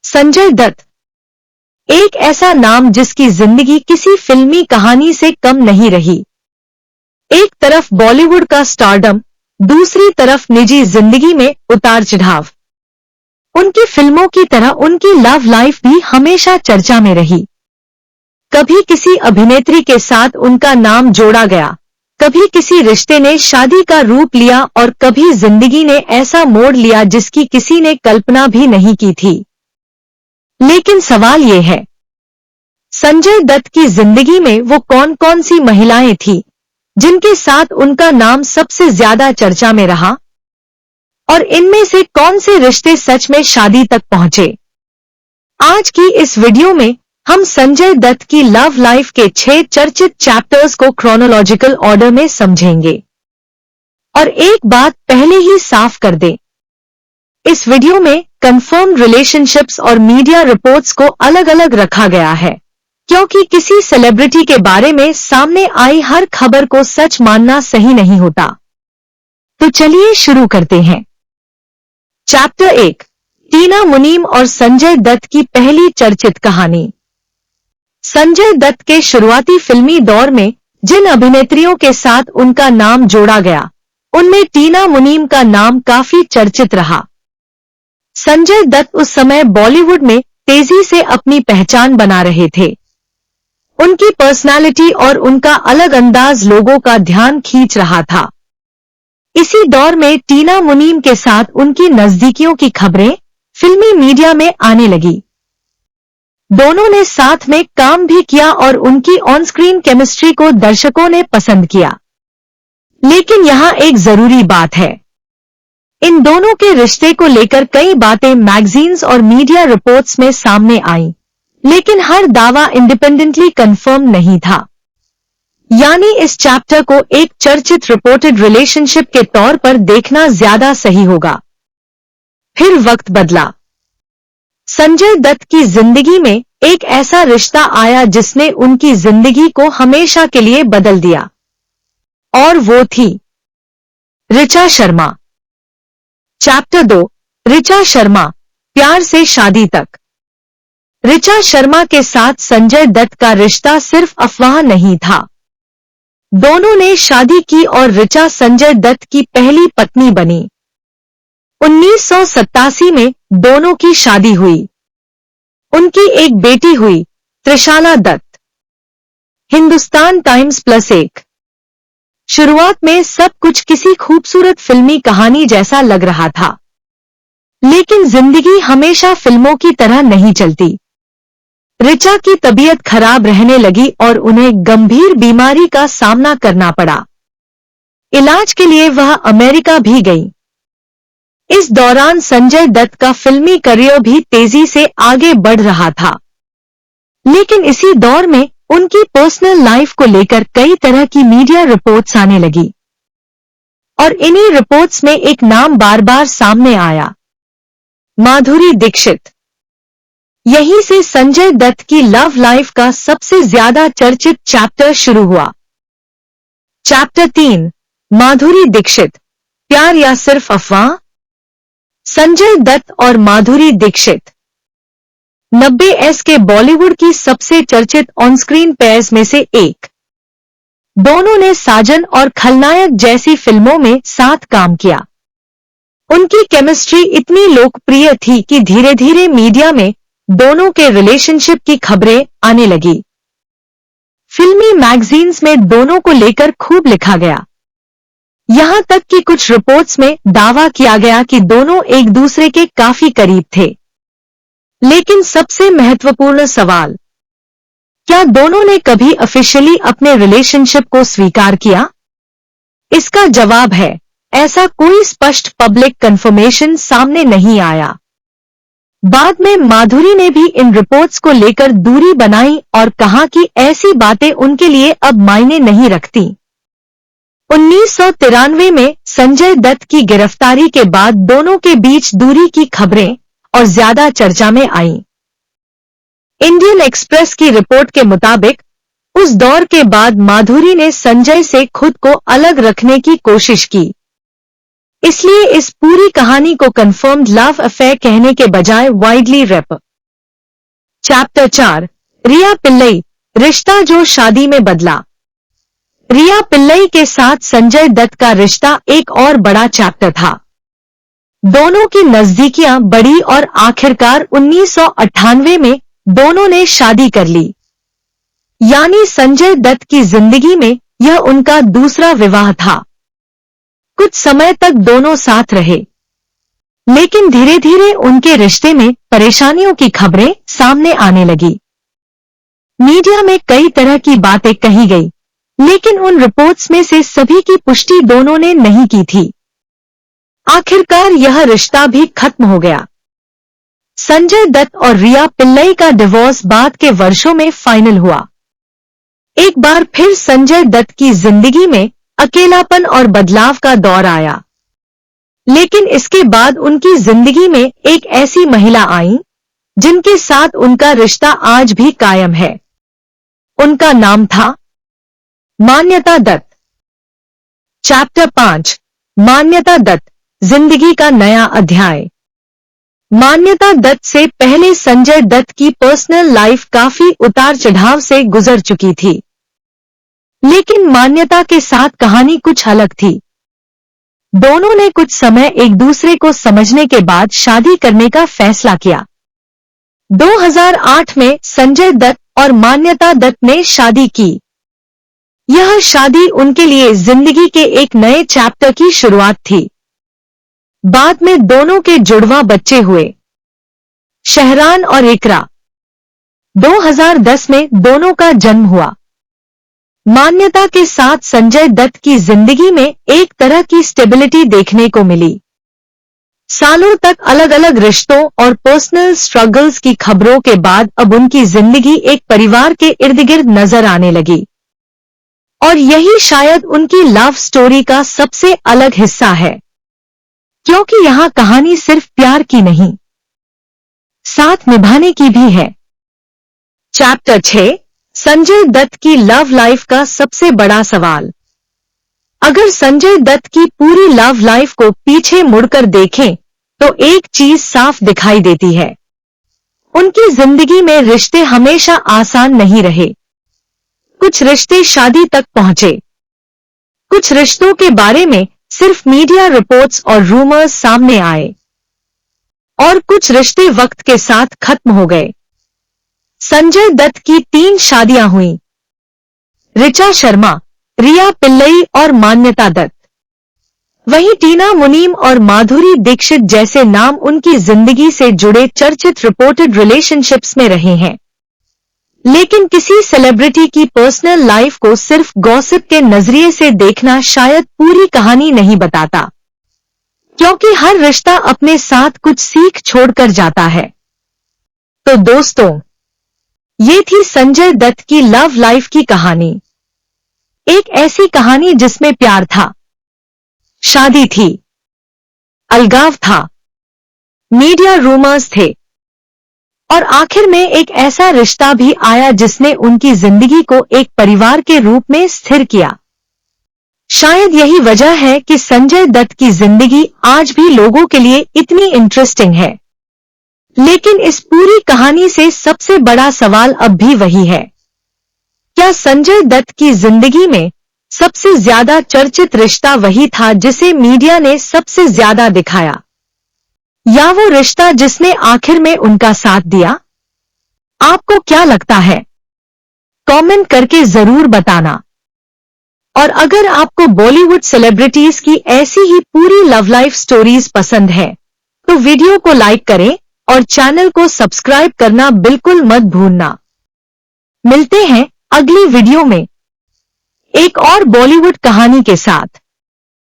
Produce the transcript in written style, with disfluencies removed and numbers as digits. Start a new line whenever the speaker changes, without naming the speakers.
संजय दत्त एक ऐसा नाम जिसकी जिंदगी किसी फिल्मी कहानी से कम नहीं रही। एक तरफ बॉलीवुड का स्टारडम, दूसरी तरफ निजी जिंदगी में उतार चढ़ाव। उनकी फिल्मों की तरह उनकी लव लाइफ भी हमेशा चर्चा में रही। कभी किसी अभिनेत्री के साथ उनका नाम जोड़ा गया, कभी किसी रिश्ते ने शादी का रूप लिया और कभी जिंदगी ने ऐसा मोड़ लिया जिसकी किसी ने कल्पना भी नहीं की थी। लेकिन सवाल ये है, संजय दत्त की जिंदगी में वो कौन कौन सी महिलाएं थीं जिनके साथ उनका नाम सबसे ज्यादा चर्चा में रहा, और इनमें से कौन से रिश्ते सच में शादी तक पहुंचे। आज की इस वीडियो में हम संजय दत्त की लव लाइफ के 6 चर्चित चैप्टर्स को क्रोनोलॉजिकल ऑर्डर में समझेंगे। और एक बात पहले ही साफ कर दें, इस वीडियो में कंफर्म्ड रिलेशनशिप्स और मीडिया रिपोर्ट्स को अलग अलग रखा गया है, क्योंकि किसी सेलिब्रिटी के बारे में सामने आई हर खबर को सच मानना सही नहीं होता। तो चलिए शुरू करते हैं। चैप्टर 1, टीना मुनीम और संजय दत्त की पहली चर्चित कहानी। संजय दत्त के शुरुआती फिल्मी दौर में जिन अभिनेत्रियों के साथ उनका नाम जोड़ा गया, उनमें टीना मुनीम का नाम काफी चर्चित रहा। संजय दत्त उस समय बॉलीवुड में तेजी से अपनी पहचान बना रहे थे। उनकी पर्सनालिटी और उनका अलग अंदाज लोगों का ध्यान खींच रहा था। इसी दौर में टीना मुनीम के साथ उनकी नजदीकियों की खबरें फिल्मी मीडिया में आने लगी। दोनों ने साथ में काम भी किया और उनकी ऑन स्क्रीन केमिस्ट्री को दर्शकों ने पसंद किया। लेकिन यहाँ एक जरूरी बात है, इन दोनों के रिश्ते को लेकर कई बातें मैगजीन्स और मीडिया रिपोर्ट्स में सामने आईं, लेकिन हर दावा इंडिपेंडेंटली कंफर्म नहीं था। यानी इस चैप्टर को एक चर्चित रिपोर्टेड रिलेशनशिप के तौर पर देखना ज्यादा सही होगा। फिर वक्त बदला। संजय दत्त की जिंदगी में एक ऐसा रिश्ता आया जिसने उनकी जिंदगी को हमेशा के लिए बदल दिया, और वो थी ऋचा शर्मा। चैप्टर 2, ऋचा शर्मा, प्यार से शादी तक। ऋचा शर्मा के साथ संजय दत्त का रिश्ता सिर्फ अफवाह नहीं था। दोनों ने शादी की और ऋचा संजय दत्त की पहली पत्नी बनी। 1987 में दोनों की शादी हुई। उनकी एक बेटी हुई, त्रिशाला दत्त। हिंदुस्तान टाइम्स +1। शुरुआत में सब कुछ किसी खूबसूरत फिल्मी कहानी जैसा लग रहा था, लेकिन जिंदगी हमेशा फिल्मों की तरह नहीं चलती। ऋचा की तबीयत खराब रहने लगी और उन्हें गंभीर बीमारी का सामना करना पड़ा। इलाज के लिए वह अमेरिका भी गई। इस दौरान संजय दत्त का फिल्मी करियर भी तेजी से आगे बढ़ रहा था। लेकिन इसी दौर में उनकी पर्सनल लाइफ को लेकर कई तरह की मीडिया रिपोर्ट्स आने लगी, और इन्हीं रिपोर्ट्स में एक नाम बार बार सामने आया, माधुरी दीक्षित। यहीं से संजय दत्त की लव लाइफ का सबसे ज्यादा चर्चित चैप्टर शुरू हुआ। चैप्टर 3, माधुरी दीक्षित, प्यार या सिर्फ अफवाह। संजय दत्त और माधुरी दीक्षित 90s के बॉलीवुड की सबसे चर्चित ऑन स्क्रीन पेयर्स में से एक। दोनों ने साजन और खलनायक जैसी फिल्मों में साथ काम किया। उनकी केमिस्ट्री इतनी लोकप्रिय थी कि धीरे धीरे मीडिया में दोनों के रिलेशनशिप की खबरें आने लगी। फिल्मी मैगजीन्स में दोनों को लेकर खूब लिखा गया। यहां तक कि कुछ रिपोर्ट्स में दावा किया गया कि दोनों एक दूसरे के काफी करीब थे। लेकिन सबसे महत्वपूर्ण सवाल, क्या दोनों ने कभी ऑफिशियली अपने रिलेशनशिप को स्वीकार किया? इसका जवाब है, ऐसा कोई स्पष्ट पब्लिक कंफर्मेशन सामने नहीं आया। बाद में माधुरी ने भी इन रिपोर्ट्स को लेकर दूरी बनाई और कहा कि ऐसी बातें उनके लिए अब मायने नहीं रखती। 1993 में संजय दत्त की गिरफ्तारी के बाद दोनों के बीच दूरी की खबरें और ज्यादा चर्चा में आईं। इंडियन एक्सप्रेस की रिपोर्ट के मुताबिक उस दौर के बाद माधुरी ने संजय से खुद को अलग रखने की कोशिश की। इसलिए इस पूरी कहानी को कंफर्म्ड लव अफेयर कहने के बजाय वाइडली चैप्टर 4 रिया पिल्लई, रिश्ता जो शादी में बदला। रिया पिल्लई के साथ संजय दत्त का रिश्ता एक और बड़ा चैप्टर था। दोनों की नजदीकियां बढ़ी और आखिरकार 1998 में दोनों ने शादी कर ली। यानी संजय दत्त की जिंदगी में यह उनका दूसरा विवाह था। कुछ समय तक दोनों साथ रहे, लेकिन धीरे धीरे उनके रिश्ते में परेशानियों की खबरें सामने आने लगी। मीडिया में कई तरह की बातें कही गई, लेकिन उन रिपोर्ट्स में से सभी की पुष्टि दोनों ने नहीं की थी। आखिरकार यह रिश्ता भी खत्म हो गया। संजय दत्त और रिया पिल्लई का डिवोर्स बाद के वर्षों में फाइनल हुआ। एक बार फिर संजय दत्त की जिंदगी में अकेलापन और बदलाव का दौर आया, लेकिन इसके बाद उनकी जिंदगी में एक ऐसी महिला आई जिनके साथ उनका रिश्ता आज भी कायम है। उनका नाम था मान्यता दत्त। चैप्टर 5 मान्यता दत्त, जिंदगी का नया अध्याय। मान्यता दत्त से पहले संजय दत्त की पर्सनल लाइफ काफी उतार चढ़ाव से गुजर चुकी थी, लेकिन मान्यता के साथ कहानी कुछ अलग थी। दोनों ने कुछ समय एक दूसरे को समझने के बाद शादी करने का फैसला किया। 2008 में संजय दत्त और मान्यता दत्त ने शादी की। यह शादी उनके लिए जिंदगी के एक नए चैप्टर की शुरुआत थी। बाद में दोनों के जुड़वा बच्चे हुए, शहरान और इकरा। 2010 में दोनों का जन्म हुआ। मान्यता के साथ संजय दत्त की जिंदगी में एक तरह की स्टेबिलिटी देखने को मिली। सालों तक अलग अलग रिश्तों और पर्सनल स्ट्रगल्स की खबरों के बाद अब उनकी जिंदगी एक परिवार के इर्द गिर्द नजर आने लगी। और यही शायद उनकी लव स्टोरी का सबसे अलग हिस्सा है, क्योंकि यहां कहानी सिर्फ प्यार की नहीं, साथ निभाने की भी है। चैप्टर 6 संजय दत्त की लव लाइफ का सबसे बड़ा सवाल। अगर संजय दत्त की पूरी लव लाइफ को पीछे मुड़कर देखें तो एक चीज साफ दिखाई देती है। उनकी जिंदगी में रिश्ते हमेशा आसान नहीं रहे। कुछ रिश्ते शादी तक पहुंचे, कुछ रिश्तों के बारे में सिर्फ मीडिया रिपोर्ट्स और रूमर्स सामने आए, और कुछ रिश्ते वक्त के साथ खत्म हो गए। संजय दत्त की 3 शादियां हुईं। ऋचा शर्मा, रिया पिल्लई और मान्यता दत्त। वहीं टीना मुनीम और माधुरी दीक्षित जैसे नाम उनकी जिंदगी से जुड़े चर्चित रिपोर्टेड रिलेशनशिप्स में रहे हैं। लेकिन किसी सेलिब्रिटी की पर्सनल लाइफ को सिर्फ गॉसिप के नजरिए से देखना शायद पूरी कहानी नहीं बताता, क्योंकि हर रिश्ता अपने साथ कुछ सीख छोड़कर जाता है। तो दोस्तों, ये थी संजय दत्त की लव लाइफ की कहानी। एक ऐसी कहानी जिसमें प्यार था, शादी थी, अलगाव था, मीडिया रूमर्स थे, और आखिर में एक ऐसा रिश्ता भी आया जिसने उनकी जिंदगी को एक परिवार के रूप में स्थिर किया। शायद यही वजह है कि संजय दत्त की जिंदगी आज भी लोगों के लिए इतनी इंटरेस्टिंग है। लेकिन इस पूरी कहानी से सबसे बड़ा सवाल अब भी वही है, क्या संजय दत्त की जिंदगी में सबसे ज्यादा चर्चित रिश्ता वही था जिसे मीडिया ने सबसे ज्यादा दिखाया, या वो रिश्ता जिसने आखिर में उनका साथ दिया? आपको क्या लगता है? कमेंट करके जरूर बताना। और अगर आपको बॉलीवुड सेलिब्रिटीज की ऐसी ही पूरी लव लाइफ स्टोरीज पसंद है तो वीडियो को लाइक करें और चैनल को सब्सक्राइब करना बिल्कुल मत भूलना। मिलते हैं अगली वीडियो में एक और बॉलीवुड कहानी के साथ।